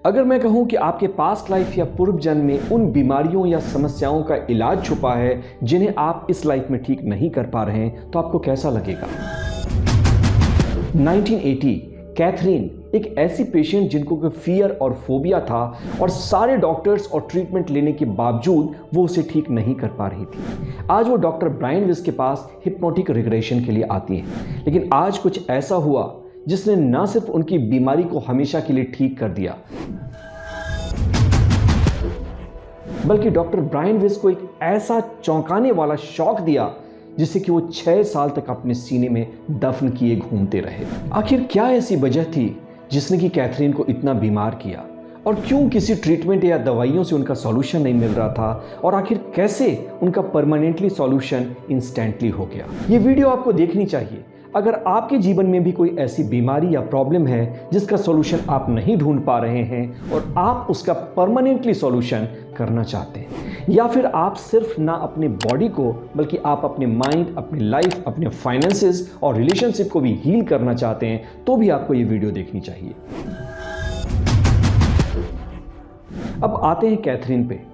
अगर मैं कहूं कि आपके पास्ट लाइफ या पूर्व जन्म में उन बीमारियों या समस्याओं का इलाज छुपा है जिन्हें आप इस लाइफ में ठीक नहीं कर पा रहे हैं, तो आपको कैसा लगेगा? 1980 कैथरीन एक ऐसी पेशेंट जिनको फियर और फोबिया था और सारे डॉक्टर्स और ट्रीटमेंट लेने के बावजूद वो उसे ठीक नहीं कर पा रही थी। आज वो डॉक्टर ब्रायन विस के पास हिप्नोटिक रिग्रेशन के लिए आती हैं। लेकिन आज कुछ ऐसा हुआ जिसने न सिर्फ उनकी बीमारी को हमेशा के लिए ठीक कर दिया, बल्कि डॉक्टर ब्रायन विस को एक ऐसा चौंकाने वाला शॉक दिया जिससे कि वो 6 साल तक अपने सीने में दफन किए घूमते रहे। आखिर क्या ऐसी वजह थी जिसने कि कैथरीन को इतना बीमार किया, और क्यों किसी ट्रीटमेंट या दवाइयों से उनका सॉल्यूशन नहीं मिल रहा था, और आखिर कैसे उनका परमानेंटली सॉल्यूशन इंस्टेंटली हो गया? ये वीडियो आपको देखनी चाहिए अगर आपके जीवन में भी कोई ऐसी बीमारी या प्रॉब्लम है जिसका सॉल्यूशन आप नहीं ढूंढ पा रहे हैं और आप उसका परमानेंटली सॉल्यूशन करना चाहते हैं, या फिर आप सिर्फ ना अपने बॉडी को बल्कि आप अपने माइंड, अपनी लाइफ, अपने फाइनेंसेस और रिलेशनशिप को भी हील करना चाहते हैं, तो भी आपको ये वीडियो देखनी चाहिए। अब आते हैं कैथरीन पे।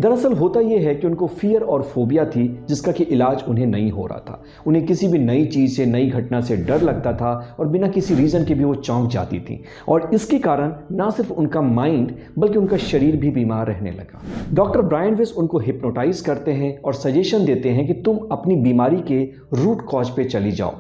दरअसल होता यह है कि उनको फियर और फोबिया थी जिसका कि इलाज उन्हें नहीं हो रहा था। उन्हें किसी भी नई चीज़ से, नई घटना से डर लगता था और बिना किसी रीज़न के भी वो चौंक जाती थी, और इसके कारण ना सिर्फ उनका माइंड बल्कि उनका शरीर भी बीमार रहने लगा। डॉक्टर ब्रायन विस उनको हिप्नोटाइज करते हैं और सजेशन देते हैं कि तुम अपनी बीमारी के रूट कॉज पे चली जाओ,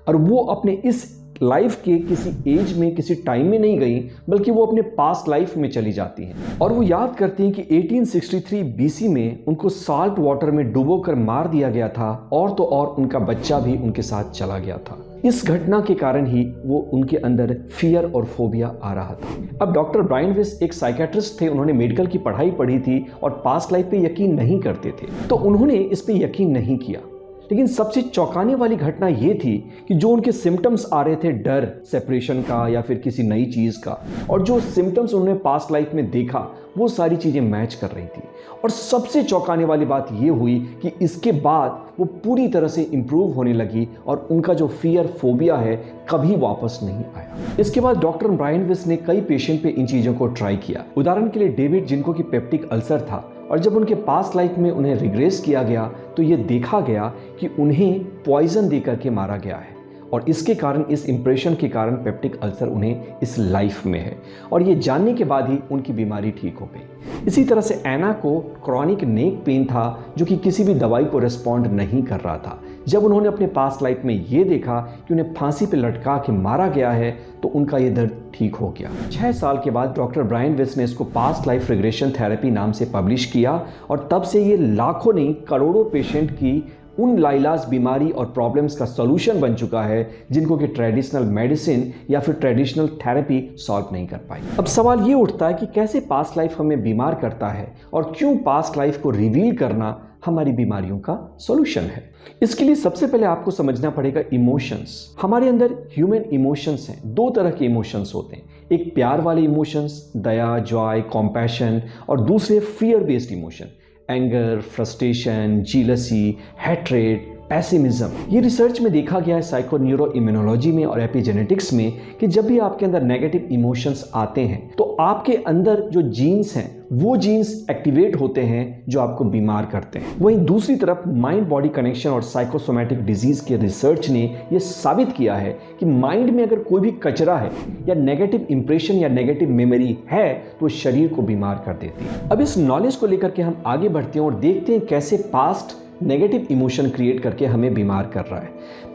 और वो अपने इस लाइफ के किसी एज में, किसी टाइम में नहीं गई, बल्कि वो अपने पास्ट लाइफ में चली जाती हैं। और वो याद करती हैं कि 1863 बीसी में उनको साल्ट वाटर में डुबोकर मार दिया गया था, और तो और उनका बच्चा भी उनके साथ चला गया था। इस घटना के कारण ही वो उनके अंदर फियर और फोबिया आ रहा था। अब डॉक्टर ब्रायन विस एक साइकेट्रिस्ट थे, उन्होंने मेडिकल की पढ़ाई पढ़ी थी और पास्ट लाइफ पे यकीन नहीं करते थे, तो उन्होंने इस पे यकीन नहीं किया। लेकिन सबसे चौंकाने वाली घटना ये थी कि जो उनके सिम्टम्स आ रहे थे, डर, सेपरेशन का या फिर किसी नई चीज़ का, और जो सिम्टम्स उन्होंने पास्ट लाइफ में देखा, वो सारी चीज़ें मैच कर रही थी। और सबसे चौंकाने वाली बात ये हुई कि इसके बाद वो पूरी तरह से इम्प्रूव होने लगी और उनका जो फियर, फोबिया है, कभी वापस नहीं आया। इसके बाद डॉक्टर ब्रायन विस ने कई पेशेंट पे इन चीज़ों को ट्राई किया। उदाहरण के लिए डेविड, जिनको कि पेप्टिक अल्सर था, और जब उनके पास्ट लाइफ में उन्हें रिग्रेस किया गया तो ये देखा गया कि उन्हें पॉइजन देकर के मारा गया है, और इसके कारण, इस इंप्रेशन के कारण पेप्टिक अल्सर उन्हें इस लाइफ में है, और ये जानने के बाद ही उनकी बीमारी ठीक हो गई। इसी तरह से एना को क्रॉनिक नेक पेन था जो कि किसी भी दवाई को रिस्पॉन्ड नहीं कर रहा था। जब उन्होंने अपने पास्ट लाइफ में ये देखा कि उन्हें फांसी पे लटका के मारा गया है, तो उनका ये दर्द ठीक हो गया। 6 साल के बाद डॉक्टर ब्रायन विस ने इसको पास्ट लाइफ रिग्रेशन थेरेपी नाम से पब्लिश किया, और तब से ये लाखों नहीं करोड़ों पेशेंट की उन लाइलाज बीमारी और प्रॉब्लम्स का सॉल्यूशन बन चुका है जिनको कि ट्रेडिशनल मेडिसिन या फिर ट्रेडिशनल थेरेपी सॉल्व नहीं कर पाई। अब सवाल ये उठता है कि कैसे पास्ट लाइफ हमें बीमार करता है, और क्यों पास्ट लाइफ को रिवील करना हमारी बीमारियों का सॉल्यूशन है। इसके लिए सबसे पहले आपको समझना पड़ेगा इमोशंस। हमारे अंदर ह्यूमन इमोशंस हैं। 2 तरह के इमोशंस होते हैं, एक प्यार वाले इमोशंस, दया, जॉय, कॉम्पैशन, और दूसरे fear based emotion, anger, frustration, jealousy, hatred, pessimism. ये रिसर्च में देखा गया है, साइको न्यूरो इम्यूनोलॉजी में और एपिजेनेटिक्स में, कि जब भी आपके अंदर नेगेटिव इमोशंस आते हैं तो आपके अंदर जो जीन्स हैं वो जीन्स एक्टिवेट होते हैं जो आपको बीमार करते हैं। वहीं दूसरी तरफ माइंड बॉडी कनेक्शन और साइकोसोमैटिक डिजीज के रिसर्च ने यह साबित किया है कि माइंड में अगर कोई भी कचरा है या नेगेटिव इंप्रेशन या नेगेटिव मेमोरी है तो शरीर को बीमार कर देती है। अब इस नॉलेज को लेकर के हम आगे बढ़ते हैं और देखते हैं कैसे पास्ट नेगेटिव इमोशन क्रिएट करके हमें बीमार कर रहा है।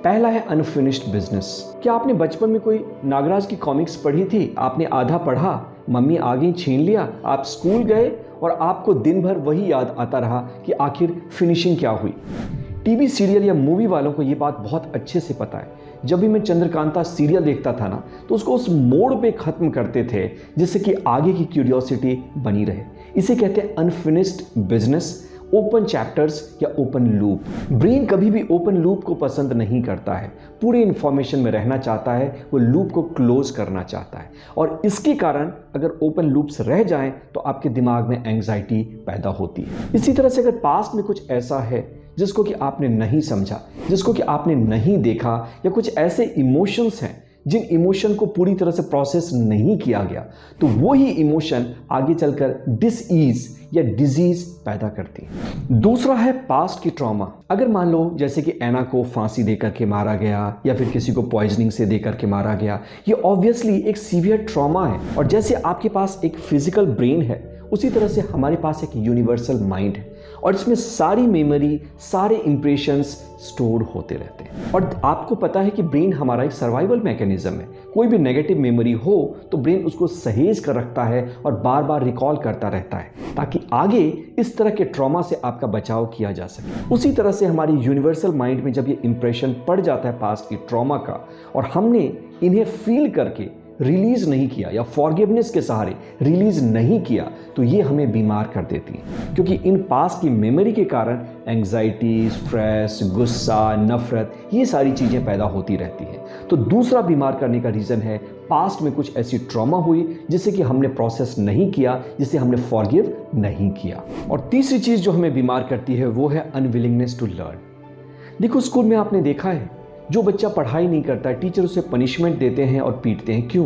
पहला है अनफिनिश्ड बिजनेस। क्या आपने बचपन में कोई नागराज की कॉमिक्स पढ़ी थी? आपने आधा पढ़ा, मम्मी आ गई, छीन लिया, आप स्कूल गए और आपको दिन भर वही याद आता रहा कि आखिर फिनिशिंग क्या हुई। टीवी सीरियल या मूवी वालों को ये बात बहुत अच्छे से पता है। जब भी मैं चंद्रकांता सीरियल देखता था ना, तो उसको उस मोड़ पे ख़त्म करते थे जिससे कि आगे की क्यूरियोसिटी बनी रहे। इसे कहते हैं अनफिनिश्ड बिजनेस, ओपन चैप्टर्स या ओपन लूप। ब्रेन कभी भी ओपन लूप को पसंद नहीं करता है, पूरी इंफॉर्मेशन में रहना चाहता है, वो लूप को क्लोज करना चाहता है, और इसके कारण अगर ओपन लूप्स रह जाएं तो आपके दिमाग में एंग्जाइटी पैदा होती है। इसी तरह से अगर पास्ट में कुछ ऐसा है जिसको कि आपने नहीं समझा, जिसको कि आपने नहीं देखा, या कुछ ऐसे इमोशंस हैं जिन इमोशन को पूरी तरह से प्रोसेस नहीं किया गया, तो वो ही इमोशन आगे चलकर डिसईज या डिजीज पैदा करती है। दूसरा है पास्ट की ट्रॉमा। अगर मान लो जैसे कि एना को फांसी देकर के मारा गया या फिर किसी को पॉइजनिंग से देकर के मारा गया, ये ऑब्वियसली एक सीवियर ट्रॉमा है। और जैसे आपके पास एक फिजिकल ब्रेन है, उसी तरह से हमारे पास एक यूनिवर्सल माइंड है और इसमें सारी मेमोरी, सारे इंप्रेशंस स्टोर होते रहते हैं। और आपको पता है कि ब्रेन हमारा एक सर्वाइवल मैकेनिज्म है। कोई भी नेगेटिव मेमोरी हो तो ब्रेन उसको सहेज कर रखता है और बार बार रिकॉल करता रहता है ताकि आगे इस तरह के ट्रॉमा से आपका बचाव किया जा सके। उसी तरह से हमारी यूनिवर्सल माइंड में जब ये इंप्रेशन पड़ जाता है पास्ट की ट्रॉमा का और हमने इन्हें फील करके रिलीज नहीं किया या फॉरगिवनेस के सहारे रिलीज नहीं किया, तो ये हमें बीमार कर देती है। क्योंकि इन पास्ट की मेमोरी के कारण एंग्जाइटी, स्ट्रेस, गुस्सा, नफरत, ये सारी चीज़ें पैदा होती रहती हैं। तो दूसरा बीमार करने का रीज़न है पास्ट में कुछ ऐसी ट्रॉमा हुई जिसे कि हमने प्रोसेस नहीं किया, जिसे हमने फॉरगिव नहीं किया। और तीसरी चीज़ जो हमें बीमार करती है वो है अनविलिंगनेस टू लर्न। देखो, स्कूल में आपने देखा है जो बच्चा पढ़ाई नहीं करता, टीचर उसे पनिशमेंट देते हैं और पीटते हैं। क्यों?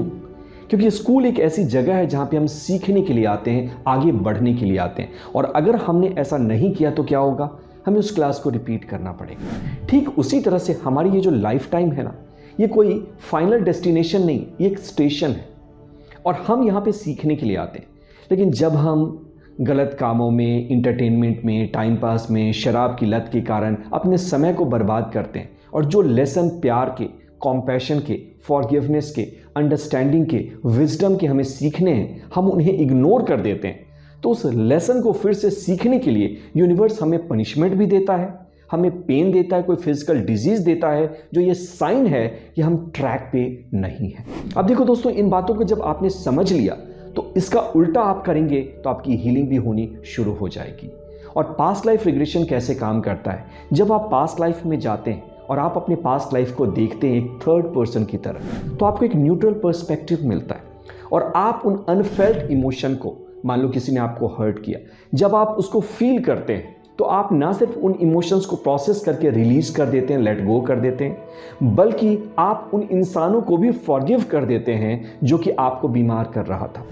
क्योंकि स्कूल एक ऐसी जगह है जहाँ पे हम सीखने के लिए आते हैं, आगे बढ़ने के लिए आते हैं। और अगर हमने ऐसा नहीं किया तो क्या होगा? हमें उस क्लास को रिपीट करना पड़ेगा। ठीक उसी तरह से हमारी ये जो लाइफ टाइम है ना, ये कोई फाइनल डेस्टिनेशन नहीं, ये एक स्टेशन है और हम यहाँ पे सीखने के लिए आते हैं। लेकिन जब हम गलत कामों में, इंटरटेनमेंट में, टाइम पास में, शराब की लत के कारण अपने समय को बर्बाद करते हैं और जो लेसन प्यार के, कॉम्पैशन के, फॉरगिवनेस के, अंडरस्टैंडिंग के, विजडम के हमें सीखने हैं, हम उन्हें इग्नोर कर देते हैं, तो उस लेसन को फिर से सीखने के लिए यूनिवर्स हमें पनिशमेंट भी देता है, हमें पेन देता है, कोई फिजिकल डिजीज देता है, जो ये साइन है कि हम ट्रैक पे नहीं है। अब देखो दोस्तों, इन बातों को जब आपने समझ लिया तो इसका उल्टा आप करेंगे तो आपकी हीलिंग भी होनी शुरू हो जाएगी। और पास्ट लाइफ रिग्रेशन कैसे काम करता है? जब आप पास्ट लाइफ में जाते हैं और आप अपने पास्ट लाइफ को देखते हैं एक थर्ड पर्सन की तरह, तो आपको एक न्यूट्रल पर्सपेक्टिव मिलता है और आप उन अनफेल्ट इमोशन को, मान लो किसी ने आपको हर्ट किया, जब आप उसको फील करते हैं तो आप ना सिर्फ उन इमोशंस को प्रोसेस करके रिलीज कर देते हैं, लेट गो कर देते हैं, बल्कि आप उन इंसानों को भी फॉरगिव कर देते हैं जो कि आपको बीमार कर रहा था।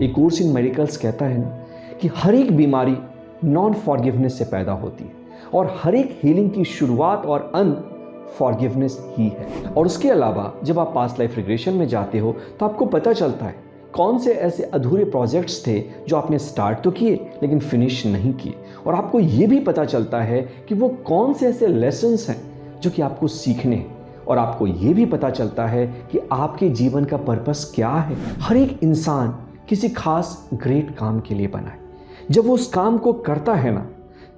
एक कोर्स इन मेडिकल्स कहता है ना कि हर एक बीमारी नॉन फॉरगिवनेस से पैदा होती है और हर एक हीलिंग की शुरुआत और अंत फॉरगिवनेस ही है। और उसके अलावा जब आप पास्ट लाइफ रिग्रेशन में जाते हो तो आपको पता चलता है कौन से ऐसे अधूरे प्रोजेक्ट्स थे जो आपने स्टार्ट तो किए लेकिन फिनिश नहीं किए, और आपको ये भी पता चलता है कि वो कौन से ऐसे लेसन्स हैं जो कि आपको सीखने हैं, और आपको ये भी पता चलता है कि आपके जीवन का पर्पस क्या है। हर एक इंसान किसी खास ग्रेट काम के लिए बना है। जब वो उस काम को करता है ना,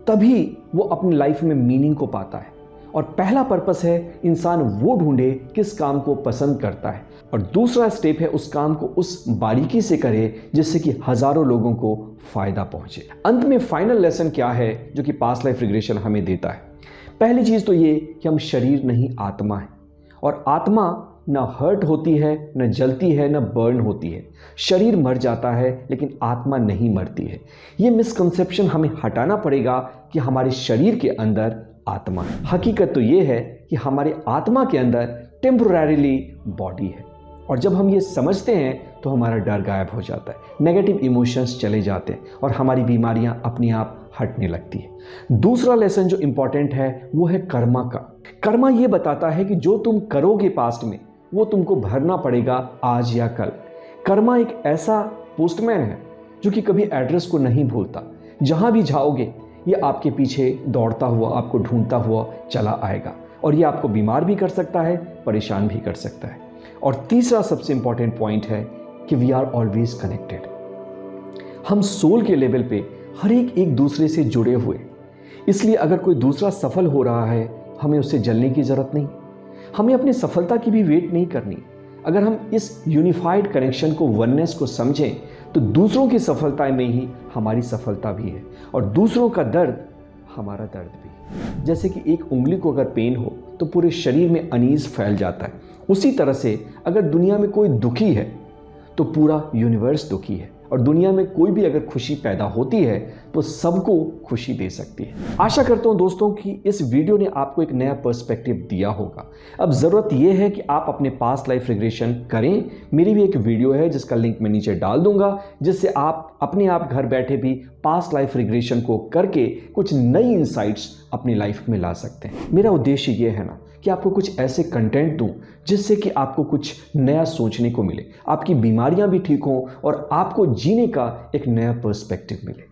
तभी वो अपनी लाइफ में मीनिंग को पाता है। और पहला पर्पस है इंसान वो ढूंढे किस काम को पसंद करता है, और दूसरा स्टेप है उस काम को उस बारीकी से करे जिससे कि हजारों लोगों को फायदा पहुंचे। अंत में फाइनल लेसन क्या है जो कि पास्ट लाइफ रिग्रेशन हमें देता है? पहली चीज तो ये कि हम शरीर नहीं, आत्मा है, और आत्मा ना हर्ट होती है, न जलती है, न बर्न होती है। शरीर मर जाता है लेकिन आत्मा नहीं मरती है। ये मिसकंसेप्शन हमें हटाना पड़ेगा कि हमारे शरीर के अंदर आत्मा है। हकीकत तो ये है कि हमारे आत्मा के अंदर टेम्पोररीली बॉडी है, और जब हम ये समझते हैं तो हमारा डर गायब हो जाता है, नेगेटिव इमोशंस चले जाते हैं और हमारी बीमारियां अपने आप हटने लगती है। दूसरा लेसन जो इंपॉर्टेंट है वो है कर्मा का। कर्मा ये बताता है कि जो तुम करोगे पास्ट में वो तुमको भरना पड़ेगा आज या कल। कर्मा एक ऐसा पोस्टमैन है जो कि कभी एड्रेस को नहीं भूलता। जहां भी जाओगे ये आपके पीछे दौड़ता हुआ, आपको ढूंढता हुआ चला आएगा, और ये आपको बीमार भी कर सकता है, परेशान भी कर सकता है। और तीसरा सबसे इंपॉर्टेंट पॉइंट है कि वी आर ऑलवेज कनेक्टेड। हम सोल के लेवल पे हर एक दूसरे से जुड़े हुए, इसलिए अगर कोई दूसरा सफल हो रहा है हमें उससे जलने की ज़रूरत नहीं, हमें अपनी सफलता की भी वेट नहीं करनी। अगर हम इस यूनिफाइड कनेक्शन को, वननेस को समझें, तो दूसरों की सफलता में ही हमारी सफलता भी है, और दूसरों का दर्द हमारा दर्द भी। जैसे कि एक उंगली को अगर पेन हो तो पूरे शरीर में अनीज फैल जाता है, उसी तरह से अगर दुनिया में कोई दुखी है तो पूरा यूनिवर्स दुखी है। और दुनिया में कोई भी अगर खुशी पैदा होती है तो सबको खुशी दे सकती है। आशा करता हूं दोस्तों कि इस वीडियो ने आपको एक नया पर्सपेक्टिव दिया होगा। अब ज़रूरत यह है कि आप अपने पास्ट लाइफ रिग्रेशन करें। मेरी भी एक वीडियो है जिसका लिंक मैं नीचे डाल दूंगा, जिससे आप अपने आप घर बैठे भी पास्ट लाइफ रिग्रेशन को करके कुछ नई इंसाइट्स अपनी लाइफ में ला सकते हैं। मेरा उद्देश्य ये है ना कि आपको कुछ ऐसे कंटेंट दूं जिससे कि आपको कुछ नया सोचने को मिले, आपकी बीमारियां भी ठीक हों और आपको जीने का एक नया पर्सपेक्टिव मिले।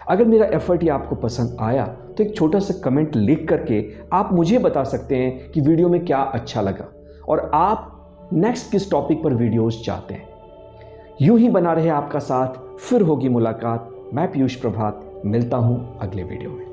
अगर मेरा एफर्ट ये आपको पसंद आया तो एक छोटा सा कमेंट लिख करके आप मुझे बता सकते हैं कि वीडियो में क्या अच्छा लगा और आप नेक्स्ट किस टॉपिक पर वीडियोस चाहते हैं। यूं ही बना रहे आपका साथ, फिर होगी मुलाकात। मैं पीयूष प्रभात मिलता हूं अगले वीडियो में।